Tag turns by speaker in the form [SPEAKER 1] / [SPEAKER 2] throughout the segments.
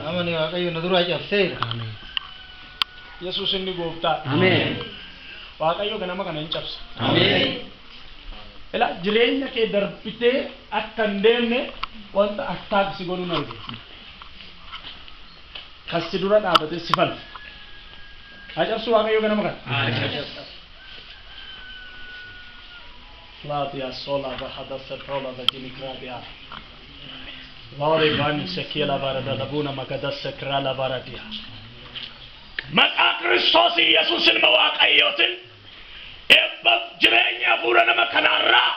[SPEAKER 1] Amani Waaqayyo na duraa cabseera.
[SPEAKER 2] Yesuus inni gooftaa.
[SPEAKER 1] Ameen.
[SPEAKER 2] Waaqayyo ganama kana hin cabsu.
[SPEAKER 1] Ameen.
[SPEAKER 2] Ela jireenya kee darbitee akka hin deemne wanta attaak si godhu arge. Kasi dura dhaabatee si fal. Haa cabsu Waaqayyo ganama kana. Claudia sola bahada setrola vagini claudia. Lord Ivan sekila varada labuna magadas sekrala varadia. Maqaa Kiristoos Yesuusin Waaqayyootin eebba jireenya fuula nama kanarraa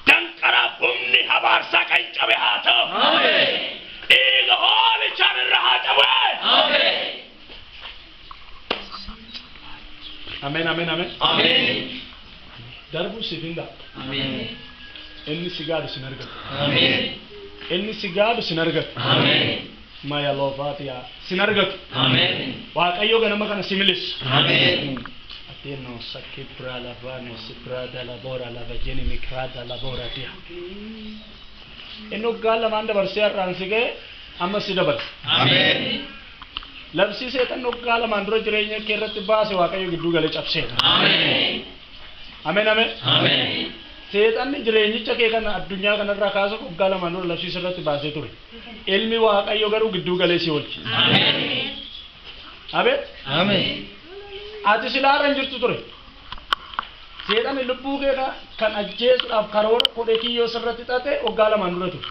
[SPEAKER 2] danqara humni habaarsaa kan cabe haa ta'u. Ameen. Dhiiga hoolichaan irra haa cabe. Ameen. Ameen ameen ameen. Ameen. Darbu sifinda. Ameen. Inni sigaadu sin argatu. Ameen. Inni sigaadu sin argatu. Ameen. Maya lovatia sin argatu. Ameen. Waaqayyo ganama kana similis. Ameen. Ateno sakipra lavane siprada labora lavageni mikrada labora dia. Eno gala manda barsiar ransige amma sidabal. Ameen. Labsi setan no gala mandro jirenya kerratti baase waaqayyo giddu gale cabse. Ameen. Ameen ameen. Ameen. Setan jireenyicha kee kana addunyaa kanarraa kaasu gala mandro labsi sirratti baase ture. Ilmi waaqayyo garuu giddu gale si olchi. Ameen. Ameen. Ameen. Ati silaaran jirtu ture. Setan lubbuu kee kan ajjeesuudhaaf karoora kodhee kiyyoo sirratti xaxee gala mandro ture.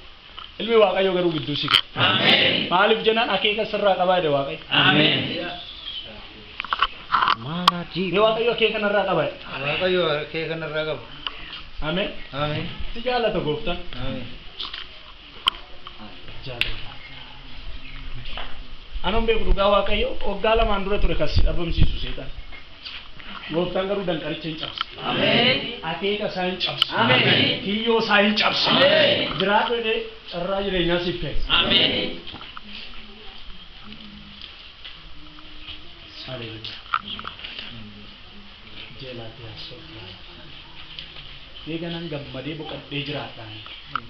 [SPEAKER 2] Ilmi waaqayyo garuu giddu si gale. Ameen. Maaliif jennaan akeeka sirraa qabaa jedhe waaqayyo. Ameen.
[SPEAKER 1] Maalaati.
[SPEAKER 2] Ni waaqayyo akeeka narraa qabaa.
[SPEAKER 1] Waaqayyo akeeka narraa qaba.
[SPEAKER 2] Ameen.
[SPEAKER 1] Ameen.
[SPEAKER 2] Si jaalata gooftaan.
[SPEAKER 1] Ameen.
[SPEAKER 2] Jaalata. Anon beeku dhugaa waaqayyo waggaa lamaan dura ture kan si dhabamsiisu seetaan. Gooftaan garuu danqaricha hin cabse. Ameen. Akeeka isaa hin cabse. Ameen. Kiyyoo isaa hin cabse. Ameen. Jiraatu jedhee carraa jireenyaa siif kenna. Ameen. Haleluya. Jeelaatee asootaa. Eeganan gammadee boqodhee jiraadhaan.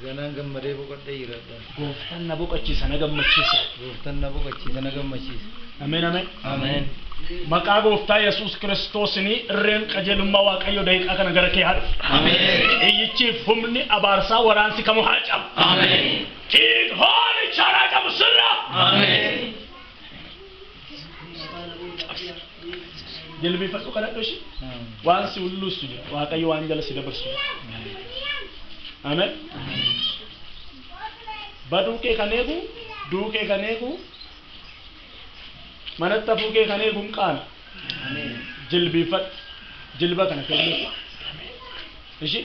[SPEAKER 1] Ganaan gammadee boqodhee jiraadhaan.
[SPEAKER 2] Gooftaan na boqochiisa na gammachiisa.
[SPEAKER 1] Gooftaan na boqochiisa na gammachiisa.
[SPEAKER 2] Ameen ameen.
[SPEAKER 1] Ameen.
[SPEAKER 2] Maqaa gooftaa Yesuus Kiristoosini irreen qajeelummaa waaqayyo daqiiqaa kana gara kee haadhu. Ameen. Iyyichiif humni abaarsaa waraansi kamuu haa cabu. Ameen. Dhiig hoolichaan haa cabu sirra. Ameen. Jilbifadhu kadhadhu ishee. Waan si ulluustu jira waaqayyo waan jala si dabarsu. Ameen. Baduu kee kan eegu du'uu kee kan eegu manatti hafuu kee kan eegu hin qaana. Jilbifadhu jilba kana kennu. Ishee.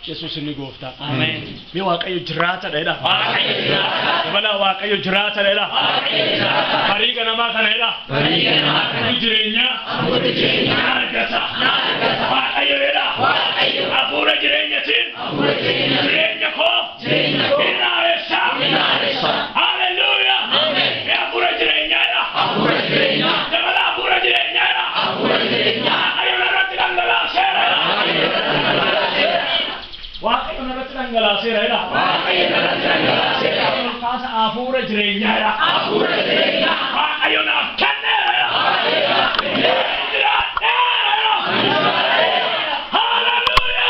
[SPEAKER 2] Yesuus inni gooftaa. Ameen. Mi waaqayyo jiraata dha. Waaqayyo jiraata. Dabala waaqayyo jiraata dha. Waaqayyo jiraata. Fariiqa namaa kana dha. Fariiqa namaa kana. Jireenya. Hafuura jireenya. Argata. Argata. Waaqayyo dha. Waaqayyo. Hafuura jireenyatiin. Hafuura jireenya. Jireenya koo. Jireenya koo. Inaaressa. Inaaressa. Haleluya. Ameen. Mi hafuura jireenyaa dha. Hafuura jireenyaa. Dabala hafuura jireenyaa dha. Hafuura jireenyaa. Waaqayyo narratti dhangalaaseera. Waaqayyo narratti dhangalaaseera. Waaqayyo narratti dhangalaaseera. Waaqayyo narratti dhangalaaseera. Kaasa hafuura jireenyaa. Hafuura jireenyaa. Waaqayyo naaf kenneera. Waaqayyo naaf kenneera. Haleluya.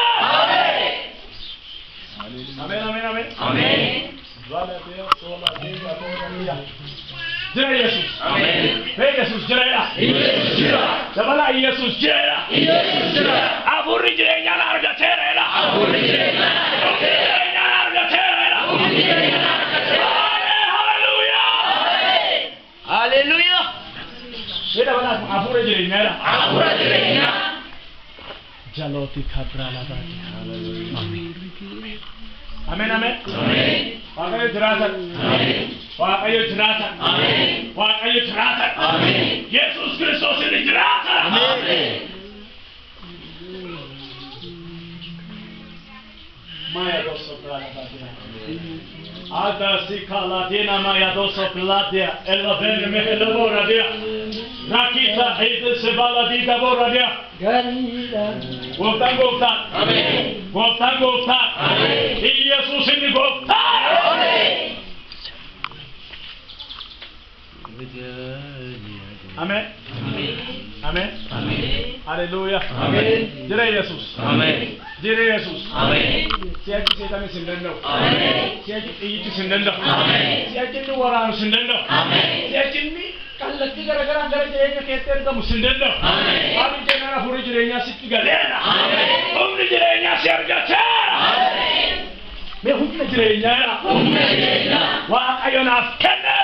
[SPEAKER 2] Ameen. Ameen ameen ameen. Ameen. Jira Yesuus. Ameen. Hey Yesuus jira. Yesuus jira. Dabala Yesuus jira. Yesuus jira. Hafuurri jireenyaa na argateera. Hafuurri jireenyaa na argateera. Hafuurri jireenyaa na argateera. Haleluya. Haleluya. Hey dabala hafuura jireenyaa. Hafuura jireenyaa. Jalooti kabrala baati. Haleluya. Ameen ameen. Ameen. Waaqayyo jiraata. Ameen. Waaqayyo jiraata. Ameen. Waaqayyo jiraata. Ameen. Yesuus Kiristoos inni jiraata. Ameen. Maya doso platia. Aga si kalatina maya doso platia. Ella bene me elabora dia. Rakita ete se baladita bora dia. Gooftaan gooftaan. Ameen. Gooftaan gooftaan. Ameen. Yesuus inni gooftaan. Amen. Amen. Hallelujah. Jira Yesus. Jira Yesus. Siapa setan sendiri? Siapa itu sendiri? Siapa itu orang sendiri? Siapa ini kalau tiga gara-gara jadi keter kamu sendiri? Kami jangan huru jirenya situ galera. Om jirenya siarga cara. Me hukna jirenya. Wah ayo nafkene.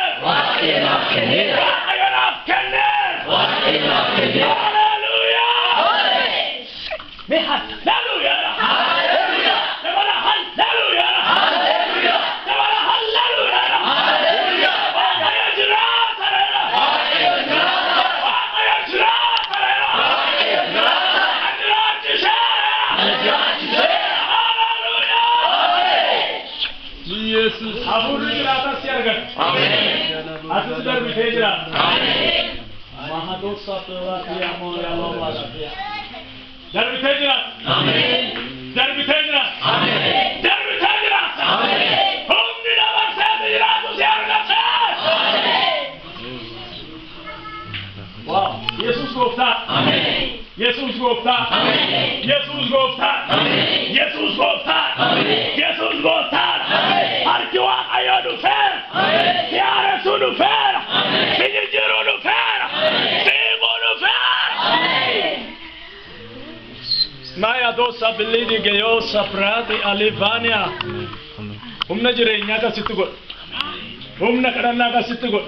[SPEAKER 2] Hallelujah. Me hallelujah. Hallelujah. Hallelujah. Hallelujah. Hallelujah. Yesus aburu jirata siargan. Amen. Atu sudah berhijrah. Amen. Mahadosa telah dia mulai loba dia. Dari berhijrah. Amen. Dari berhijrah. Amen. Dari berhijrah. Amen. Hum di dalam saya jiratu siargan. Amen. Wow, Yesus gofta. Amen. Yesus gofta. Amen. Yesus gofta. Amen. Yesus gofta. Amen. Yesus gofta. Arkiwa ayo du fer. Tiara su du fer. Finijero du fer. Sebo du fer. Maya dosa belidi geyosa prati alivania. Umna jirenya ka situgot. Umna kadana ka situgot.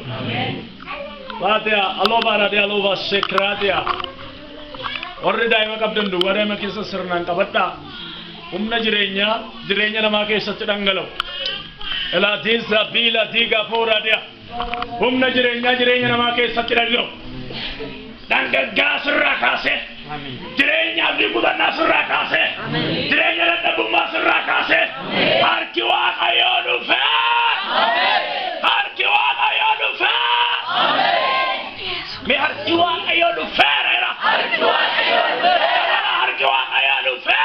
[SPEAKER 2] Watia aloba radia aloba sekratia. Orre daima kabden du wada makisa sernan kabata. Umna jirenya nama ke satudangalo. Ela disa bila diga pura dia. Umna jirenya nama ke satudangalo. Dangga gasra kase. Jirenya bibuda nasra kase. Jirenya rada bumma sra kase. Harkiwa ayo du fa. Harkiwa ayo du fa. Me harkiwa ayo du fa. Harkiwa ayo du fa. Harkiwa ayo du fa.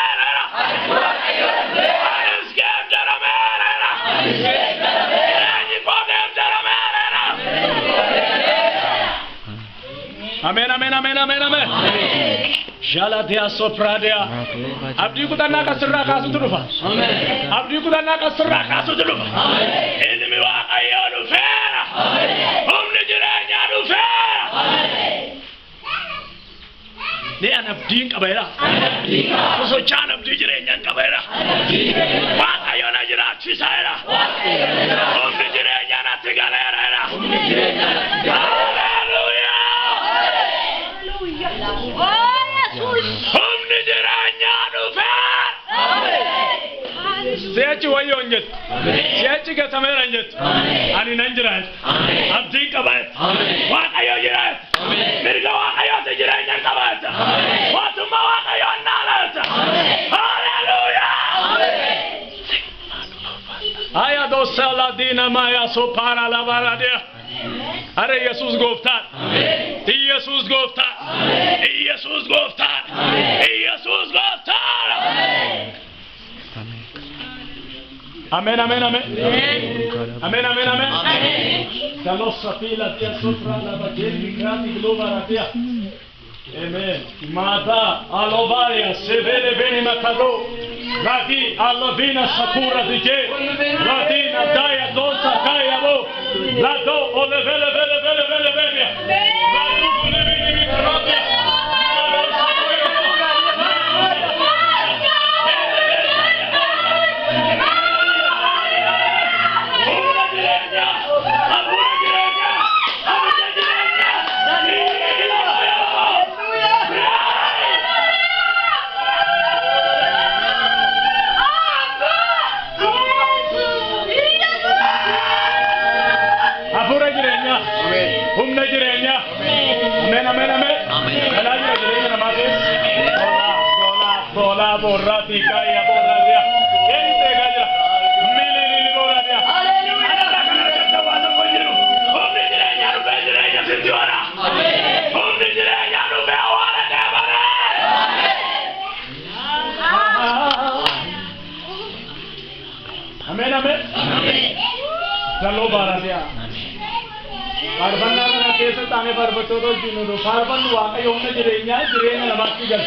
[SPEAKER 2] Harkiwa ayo du fa. Amen, amen, amen, amen, amen. Jaladia sopradia. Abdi ku tanah kasra kasu turufa. Amen. Abdi ku tanah kasra kasu turufa. Amen. Ini miwa ayo du fera. Amen. Omni jirenya du fera. Amen. Dia abdi kabaira. Abdi. So chan abdi jirenya kabaira. Abdi. Wa ayo na jira chisaira. Omni jirenya na tigalera. Omni jirenya na tigalera. Omni jiranya du fer. Siachi wayo njet. Siachi ka samera njet. Ani nanjirat. Abdi kabat. Wa ayo jirat. Mirga wa ayo jiranya kabat. Wa tuma wa ayo nalat. Hallelujah. Aya dosa ladina maya sopara la baradia. Are Yesus gofta. Yesus gofta. Yesus gofta. Yesus gofta. Amen, amen, amen. Amen, amen, amen. Kalau sapila dia sotra la bageni grati glova ratia. Amen. Mada alovaria severe bene makado. Radi alovina sakura dije. Radina daya dosa kaya bo. Lado ole vele vele vele vele vele. Lado ole vele vele vele. Amen, amen, amen. Bola borrati kaya borra dia. Gente gajra. Mili borra dia. Hallelujah. Ana kana janda wada kojiru. Omni jirenya no bejirenya sitiwara. Amen. Omni jirenya no bewara kabara. Amen. Amen, amen. Amen. galoo baaraatiyaa. Faarfannaa kana keessatti ani faarfattoota wajjin jiru. Faarfanni Waaqayyo humna jireenyaa jireenya namaatti gala.